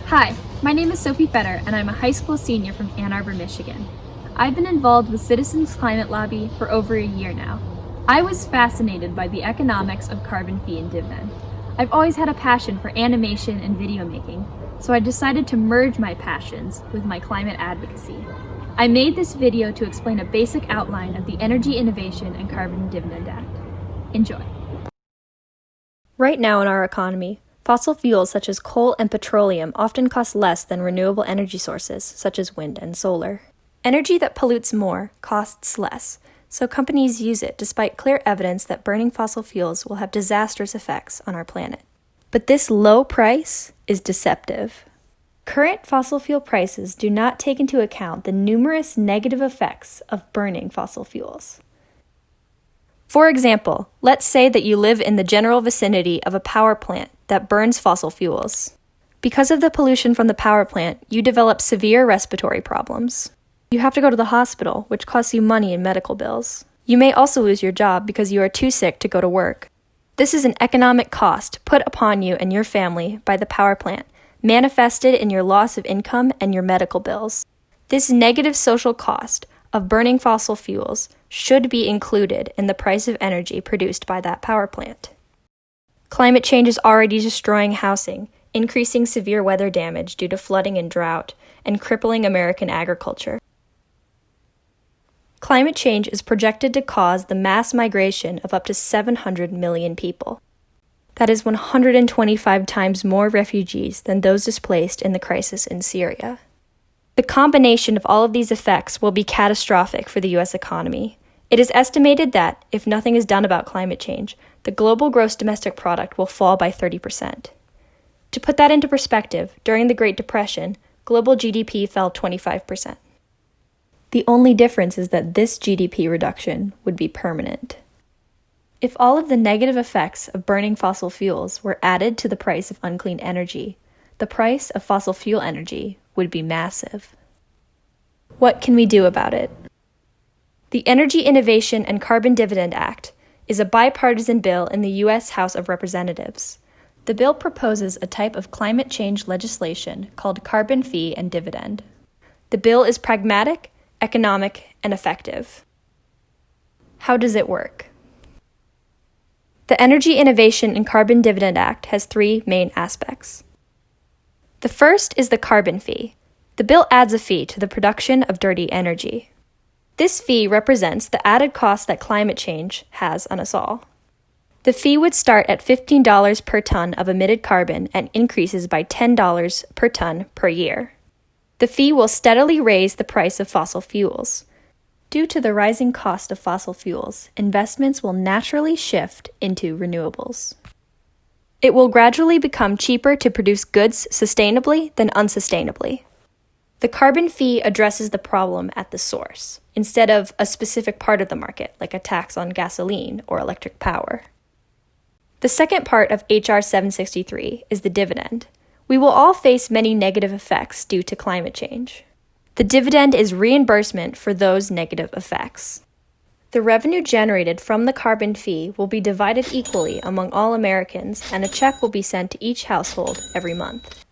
Hi, my name is Sophie Fetter, and I'm a high school senior from Ann Arbor, Michigan. I've been involved with Citizens Climate Lobby for over a year now. I was fascinated by the economics of carbon fee and dividend. I've always had a passion for animation and video making, so I decided to merge my passions with my climate advocacy. I made this video to explain a basic outline of the Energy Innovation and Carbon Dividend Act. Enjoy. Right now in our economy, fossil fuels such as coal and petroleum often cost less than renewable energy sources such as wind and solar. Energy that pollutes more costs less, so companies use it despite clear evidence that burning fossil fuels will have disastrous effects on our planet. But this low price is deceptive. Current fossil fuel prices do not take into account the numerous negative effects of burning fossil fuels. For example, let's say that you live in the general vicinity of a power plant that burns fossil fuels. Because of the pollution from the power plant, you develop severe respiratory problems. You have to go to the hospital, which costs you money in medical bills. You may also lose your job because you are too sick to go to work. This is an economic cost put upon you and your family by the power plant, manifested in your loss of income and your medical bills. This negative social cost of burning fossil fuels should be included in the price of energy produced by that power plant. Climate change is already destroying housing, increasing severe weather damage due to flooding and drought, and crippling American agriculture. Climate change is projected to cause the mass migration of up to 700 million people. That is 125 times more refugees than those displaced in the crisis in Syria. The combination of all of these effects will be catastrophic for the U.S. economy. It is estimated that, if nothing is done about climate change, the global gross domestic product will fall by 30%. To put that into perspective, during the Great Depression, global GDP fell 25%. The only difference is that this GDP reduction would be permanent. If all of the negative effects of burning fossil fuels were added to the price of unclean energy, the price of fossil fuel energy would be massive. What can we do about it? The Energy Innovation and Carbon Dividend Act is a bipartisan bill in the U.S. House of Representatives. The bill proposes a type of climate change legislation called carbon fee and dividend. The bill is pragmatic, economic, and effective. How does it work? The Energy Innovation and Carbon Dividend Act has three main aspects. The first is the carbon fee. The bill adds a fee to the production of dirty energy. This fee represents the added cost that climate change has on us all. The fee would start at $15 per ton of emitted carbon and increases by $10 per ton per year. The fee will steadily raise the price of fossil fuels. Due to the rising cost of fossil fuels, investments will naturally shift into renewables. It will gradually become cheaper to produce goods sustainably than unsustainably. The carbon fee addresses the problem at the source, instead of a specific part of the market, like a tax on gasoline or electric power. The second part of H.R. 763 is the dividend. We will all face many negative effects due to climate change. The dividend is reimbursement for those negative effects. The revenue generated from the carbon fee will be divided equally among all Americans, and a check will be sent to each household every month.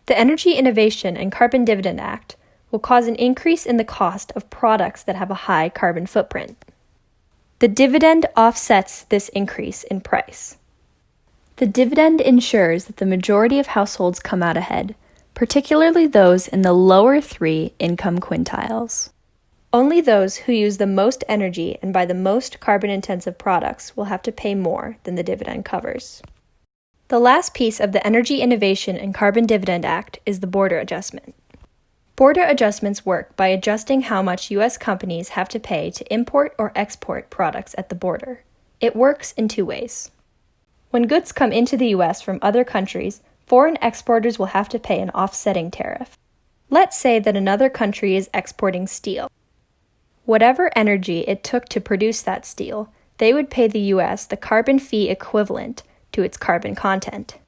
The Energy Innovation and Carbon Dividend Act will cause an increase in the cost of products that have a high carbon footprint. The dividend offsets this increase in price. The dividend ensures that the majority of households come out ahead, particularly those in the lower 3 income quintiles. Only those who use the most energy and buy the most carbon-intensive products will have to pay more than the dividend covers. The last piece of the Energy Innovation and Carbon Dividend Act is the border adjustment. Border adjustments work by adjusting how much U.S. companies have to pay to import or export products at the border. It works in two ways. When goods come into the U.S. from other countries, foreign exporters will have to pay an offsetting tariff. Let's say that another country is exporting steel. Whatever energy it took to produce that steel, they would pay the U.S. the carbon fee equivalent to its carbon content.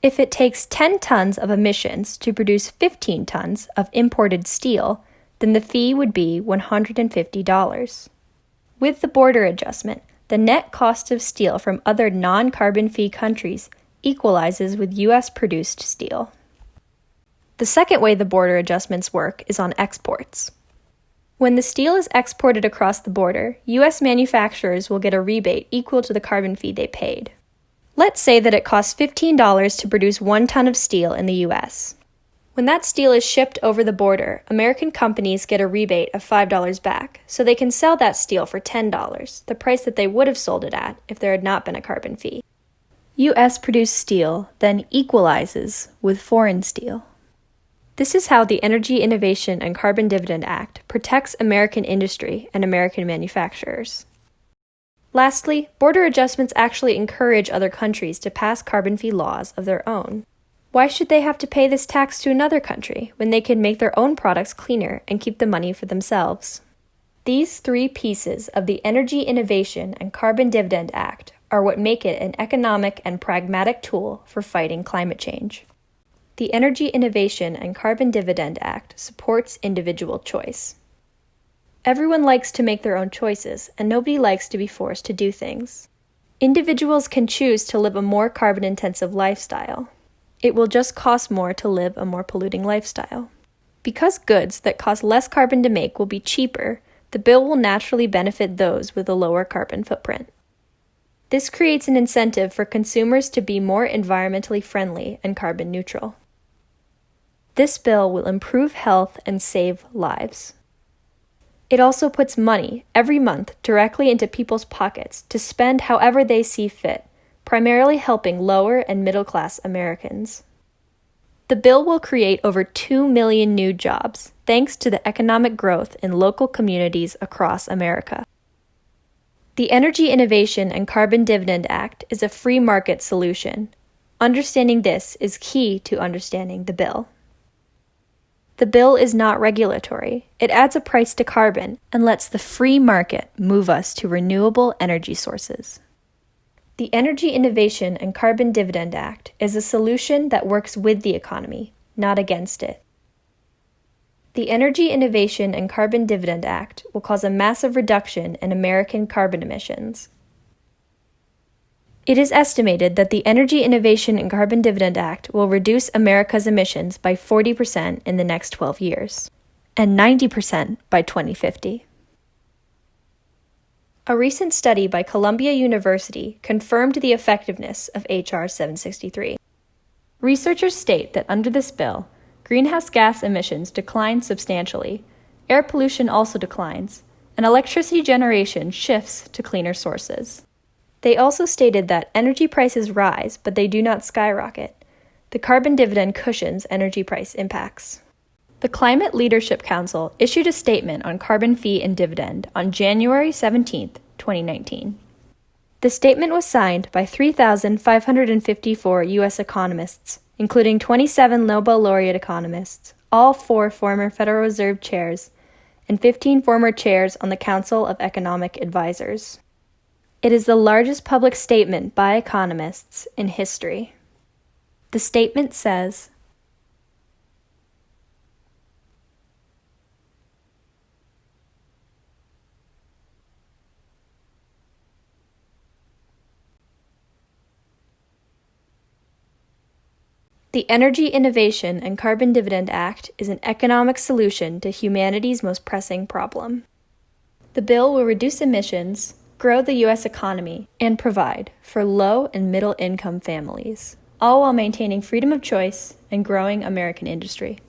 If it takes 10 tons of emissions to produce 15 tons of imported steel, then the fee would be $150. With the border adjustment, the net cost of steel from other non-carbon fee countries equalizes with U.S. produced steel. The second way the border adjustments work is on exports. When the steel is exported across the border, U.S. manufacturers will get a rebate equal to the carbon fee they paid. Let's say that it costs $15 to produce 1 ton of steel in the U.S. When that steel is shipped over the border, American companies get a rebate of $5 back, so they can sell that steel for $10, the price that they would have sold it at if there had not been a carbon fee. U.S.-produced steel then equalizes with foreign steel. This is how the Energy Innovation and Carbon Dividend Act protects American industry and American manufacturers. Lastly, border adjustments actually encourage other countries to pass carbon fee laws of their own. Why should they have to pay this tax to another country when they can make their own products cleaner and keep the money for themselves? These 3 pieces of the Energy Innovation and Carbon Dividend Act are what make it an economic and pragmatic tool for fighting climate change. The Energy Innovation and Carbon Dividend Act supports individual choice. Everyone likes to make their own choices, and nobody likes to be forced to do things. Individuals can choose to live a more carbon-intensive lifestyle. It will just cost more to live a more polluting lifestyle. Because goods that cost less carbon to make will be cheaper, the bill will naturally benefit those with a lower carbon footprint. This creates an incentive for consumers to be more environmentally friendly and carbon neutral. This bill will improve health and save lives. It also puts money every month directly into people's pockets to spend however they see fit, primarily helping lower and middle-class Americans. The bill will create over 2 million new jobs, thanks to the economic growth in local communities across America. The Energy Innovation and Carbon Dividend Act is a free market solution. Understanding this is key to understanding the bill. The bill is not regulatory. It adds a price to carbon and lets the free market move us to renewable energy sources. The Energy Innovation and Carbon Dividend Act is a solution that works with the economy, not against it. The Energy Innovation and Carbon Dividend Act will cause a massive reduction in American carbon emissions. It is estimated that the Energy Innovation and Carbon Dividend Act will reduce America's emissions by 40% in the next 12 years, and 90% by 2050. A recent study by Columbia University confirmed the effectiveness of H.R. 763. Researchers state that under this bill, greenhouse gas emissions decline substantially, air pollution also declines, and electricity generation shifts to cleaner sources. They also stated that energy prices rise, but they do not skyrocket. The carbon dividend cushions energy price impacts. The Climate Leadership Council issued a statement on carbon fee and dividend on January 17, 2019. The statement was signed by 3,554 U.S. economists, including 27 Nobel laureate economists, all 4 former Federal Reserve chairs, and 15 former chairs on the Council of Economic Advisors. It is the largest public statement by economists in history. The statement says, the Energy Innovation and Carbon Dividend Act is an economic solution to humanity's most pressing problem. The bill will reduce emissions, grow the U.S. economy, and provide for low and middle-income families, all while maintaining freedom of choice and growing American industry.